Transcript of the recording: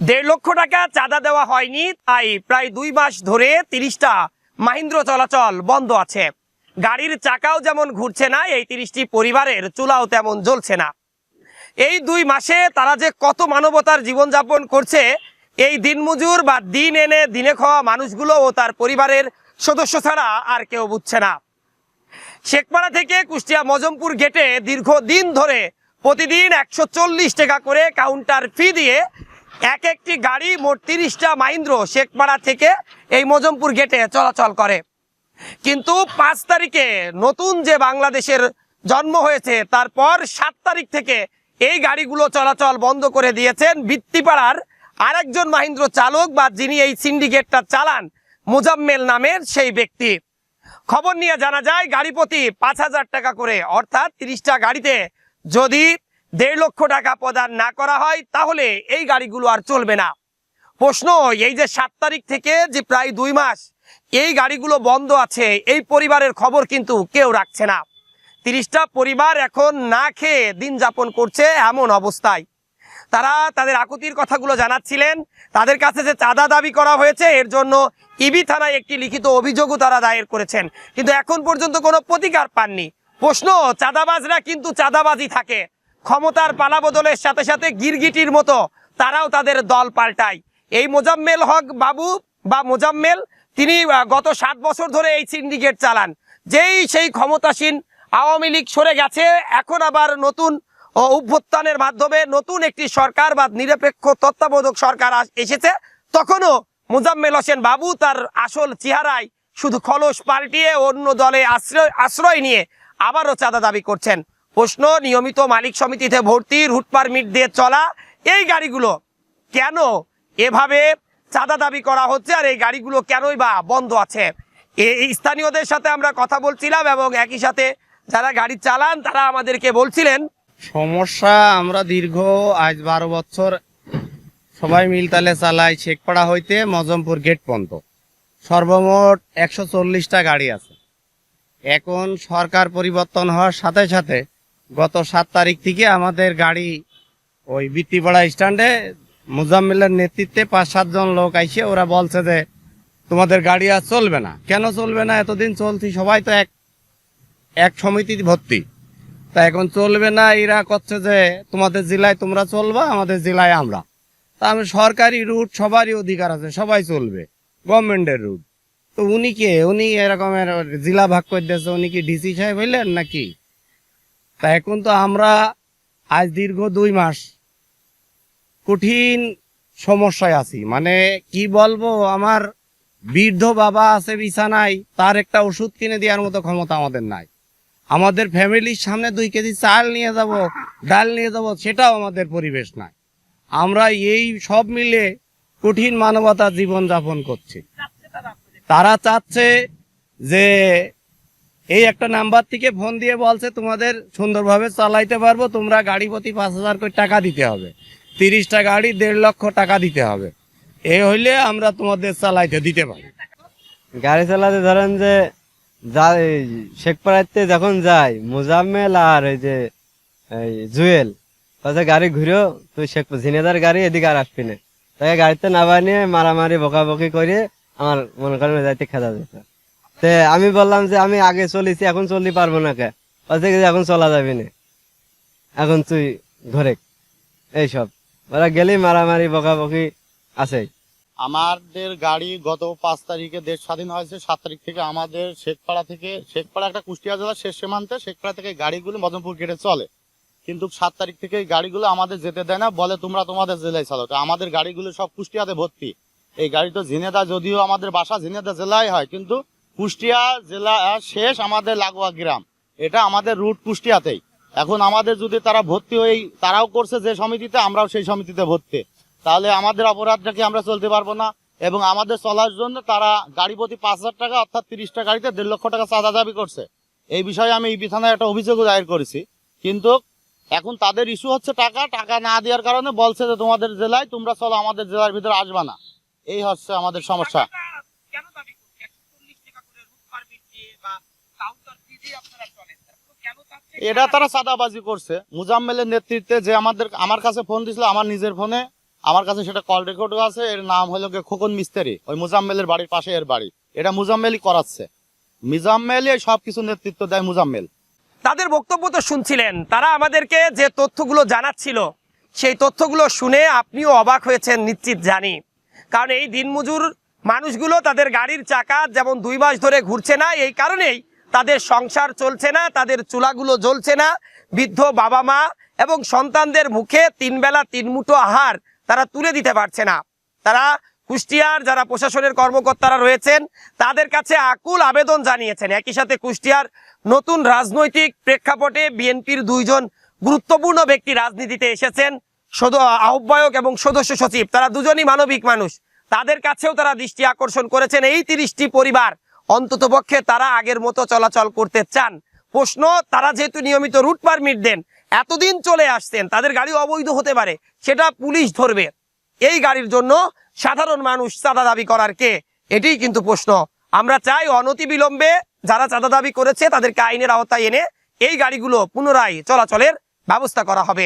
1.5 লক্ষ টাকা চাঁদা দেওয়া হয়নি, তাই প্রায় 2 মাস ধরে 30টা মাহিন্দ্র চলাচল বন্ধ আছে। গাড়ির চাকাও যেমন ঘুরছে না, এই 30টি পরিবারের চুলাও তেমন জ্বলছে না। এই 2 মাসে তারা যে কত মানবতার জীবনযাপন করছে, এই দিনমজুর বা দিন এনে দিনে খাওয়া মানুষগুলো ও তার পরিবারের সদস্য ছাড়া আর কেউ বুঝছে না। শেখপাড়া থেকে কুষ্টিয়া মজমপুর গেটে দীর্ঘদিন ধরে প্রতিদিন 140 টাকা করে কাউন্টার ফি দিয়ে একটি গাড়ি মোট 30টা মাহিন্দ্র শেখপাড়া থেকে এই মজমপুর গেটে চলাচল করে। কিন্তু 5 তারিখে নতুন যে বাংলাদেশের জন্ম হয়েছে, তারপর 7 তারিখ থেকে এই গাড়িগুলো চলাচল বন্ধ করে দিয়েছেন বৃত্তিপাড়ার আরেকজন মাহিন্দ্র চালক বা যিনি এই সিন্ডিকেটটা চালান, মোজাম্মেল নামের সেই ব্যক্তি। খবর নিয়ে জানা যায় গাড়ি প্রতি 5,000 টাকা করে, অর্থাৎ 30টা গাড়িতে যদি 1.5 লক্ষ টাকা প্রদান না করা হয় তাহলে এই গাড়িগুলো আর চলবে না। প্রশ্ন, এই যে 7 তারিখ থেকে যে প্রায় 2 মাস এই গাড়িগুলো বন্ধ আছে, এই পরিবারের খবর কিন্তু কেউ রাখছে না। 30টা পরিবার এখন না খেয়ে দিন যাপন করছে এমন অবস্থায়। তারা তাদের আকুতির কথাগুলো জানাচ্ছিলেন। তাদের কাছে যে চাঁদা দাবি করা হয়েছে, এর জন্য ইবি থানায় একটি লিখিত অভিযোগও তারা দায়ের করেছেন, কিন্তু এখন পর্যন্ত কোনো প্রতিকার পাননি। প্রশ্ন, চাঁদাবাজরা কিন্তু চাঁদাবাজি থাকে, ক্ষমতার পালাবদলের সাথে সাথে গিরগিটির মতো তারাও তাদের দল পাল্টায়। এই মোজাম্মেল হক বাবু বা মোজাম্মেল, তিনি গত 7 বছর ধরে এই সিন্ডিকেট চালান। যেই সেই ক্ষমতাসীন আওয়ামী লীগ সরে গেছে, এখন আবার নতুন অভ্যুত্থানের মাধ্যমে নতুন একটি সরকার বা নিরপেক্ষ তত্ত্বাবধায়ক সরকার এসেছে, তখনও মোজাম্মেল হোসেন বাবু তার আসল চেহারায় শুধু খলস পাল্টিয়ে অন্য দলে আশ্রয় নিয়ে আবারও চাঁদা দাবি করছেন। প্রশ্ন, নিয়মিত মালিক সমিতিতে ভর্তি, রুট পারমিট দিয়ে চলা এই গাড়িগুলো কেন এভাবে চাঁদা দাবি করা হচ্ছে, আর এই গাড়িগুলো কেনই বা বন্ধ আছে? এই স্থানীয়দের সাথে আমরা কথা বলছিলাম এবং একই সাথে যারা গাড়ি চালান তারা আমাদেরকে বলছিলেন, সমস্যা আমরা দীর্ঘ আজ 12 বছর সবাই মিলতালে চালাই শেখপাড়া হইতে মজমপুর গেট পর্যন্ত। সর্বমোট 140টা গাড়ি আছে। এখন সরকার পরিবর্তন হওয়ার সাথে সাথে গত 7 তারিখ থেকে আমাদের গাড়ি ওই বৃত্তিপাড়া স্ট্যান্ডে মোজাম্মেলের নেতৃত্বে 5-7 জন লোক আইসে ওরা বলছে যে তোমাদের গাড়ি আর চলবে না। কেন চলবে না? এতদিন চলছি, সবাই তো এক সমিতি ভর্তি, তা এখন চলবে না। এরা করছে যে তোমাদের জেলায় তোমরা চলবা, আমাদের জেলায় আমরা। তা আমি সরকারি রুট সবারই অধিকার আছে, সবাই চলবে, গভর্নমেন্টের রুট। তো উনি কে? উনি এরকমের জেলা ভাগ করে দিয়েছে, উনি কি ডিসি সাহেব হইলেন নাকি? তা এখন তো আমরা আজ দীর্ঘ 2 মাস কঠিন সমস্যায় আছি। মানে কি বলবো, আমার বৃদ্ধ বাবা আছে বিছানায়, তার একটা ওষুধ কিনে দেওয়ার মতো ক্ষমতা আমাদের নাই। আমাদের ফ্যামিলির সামনে 2 কেজি চাল নিয়ে যাব, ডাল নিয়ে যাব, সেটাও আমাদের পরিবেশ নাই। আমরা এই সব মিলে কঠিন মানবতার জীবন যাপন করছি। তারা চাচ্ছে যে এই একটা নাম্বার থেকে ফোন দিয়ে বলছে তোমাদের সুন্দরভাবে চালাইতে পারবো, তোমরা গাড়ি প্রতি 5,000 করে টাকা দিতে হবে, 30টা গাড়ি 1.5 লক্ষ টাকা দিতে হবে, এই হইলে আমরা তোমাদের চালাইতে দিতে পারি। গাড়ি চালাতে ধরেন যে শেখপাড়াতে যখন যাই, মোজাম্মেল আর এই যে জুয়েল গাড়ি ঘুরেও তুই ঝিনেদার গাড়ি এদিকে আর আসবি না, তাকে গাড়িতে নামাই নিয়ে মারামারি বকাবকি করে আমার মনে করেন যাইতে খেদা যেত। আমি বললাম যে আমি আগে চলেছি, এখন চলতে পারবো না, কে এখন চলা যাবি না, এখন তুই ঘরে। এইসব ওরা গেলেই মারামারি বকাবকি আছে। আমাদের গাড়ি গত 5 তারিখে দেশ স্বাধীন হয়েছে। 7 তারিখ থেকে আমাদের শেখপাড়া একটা কুষ্টিয়া জেলার শেষ সীমান্তে, শেখপাড়া থেকে গাড়িগুলো মজমপুর গেটে চলে, কিন্তু 7 তারিখ থেকে এই গাড়িগুলো আমাদের যেতে দেয় না, বলে তোমরা তোমাদের জেলায় চালাও। আমাদের গাড়িগুলো সব কুষ্টিয়াতে ভর্তি। এই গাড়ি তো ঝিনেদা, যদিও আমাদের বাসা ঝিনেদা জেলায় হয়, কিন্তু কুষ্টিয়া জেলা শেষ আমাদের লাগোয়া গ্রাম, এটা আমাদের রুট কুষ্টিয়াতেই। এখন আমাদের যদি তারা ভর্তি হয়ে, তারাও করছে যে সমিতিতে, আমরাও সেই সমিতিতে ভর্তি, তাহলে আমাদের অপরাধটা কি আমরা চলতে পারবো না? এবং আমাদের চলার জন্য তারা গাড়ি প্রতি 5,000 টাকা, অর্থাৎ 30টা গাড়িতে 1.5 লক্ষ টাকা চাঁদা দাবি করছে। এই বিষয়ে আমি ইবি থানায় একটা অভিযোগও দায়ের করেছি, কিন্তু এখন তাদের ইস্যু হচ্ছে টাকা না দেওয়ার কারণে বলছে যে তোমাদের জেলায় তোমরা চলো, আমাদের জেলার ভিতরে আসবা না। এই হচ্ছে আমাদের সমস্যা। এটা তারা চাঁদাবাজি করছে। মোজাম্মেলের নেতৃত্বে যে আমার কাছে ফোন দিছিল, আমার নিজের ফোনে আমার কাছে সেটা কল রেকর্ডও আছে। এর নাম হলো গিয়ে খোকন মিস্ত্রি, ওই মুজাম্মেলের বাড়ির পাশে এর বাড়ি। এটা মুজাম্মেলই করাচ্ছে, মুজাম্মেলই সবকিছু নেতৃত্ব দেয় মুজাম্মেল। তাদের বক্তব্য তো শুনছিলেন, তারা আমাদেরকে যে তথ্যগুলো জানাচ্ছিল সেই তথ্যগুলো শুনে আপনিও অবাক হয়েছেন নিশ্চিত জানি। কারণ এই দিনমজুর মানুষগুলো তাদের গাড়ির চাকা যেমন 2 মাস ধরে ঘুরছে না, এই কারণেই তাদের সংসার চলছে না, তাদের চুলাগুলো জ্বলছে না। বৃদ্ধ বাবা মা এবং সন্তানদের মুখে 3 বেলা 3 মুঠো আহার তারা তুলে দিতে পারছে না। তারা কুষ্টিয়ার যারা প্রশাসনের কর্মকর্তারা রয়েছেন তাদের কাছে আকুল আবেদন জানিয়েছেন। একই সাথে কুষ্টিয়ার নতুন রাজনৈতিক প্রেক্ষাপটে বিএনপির 2 জন গুরুত্বপূর্ণ ব্যক্তি রাজনীতিতে এসেছেন, আহ্বায়ক এবং সদস্য সচিব, তারা দুজনই মানবিক মানুষ। তাদের কাছেও তারা দৃষ্টি আকর্ষণ করেছেন এই 30টি পরিবার অন্ততপক্ষে তারা আগের মতো চলাচল করতে চান। প্রশ্ন, তারা যেহেতু নিয়মিত রুট পারমিট দেন, এতদিন চলে আসছেন, তাদের গাড়ি অবৈধ হতে পারে, সেটা পুলিশ ধরবে। এই গাড়ির জন্য সাধারণ মানুষ চাঁদা দাবি করার কে? এটাই কিন্তু প্রশ্ন। আমরা চাই অনতিবিলম্বে যারা চাঁদা দাবি করেছে তাদেরকে আইনের আওতায় এনে এই গাড়িগুলো পুনরায় চলাচলের ব্যবস্থা করা হবে।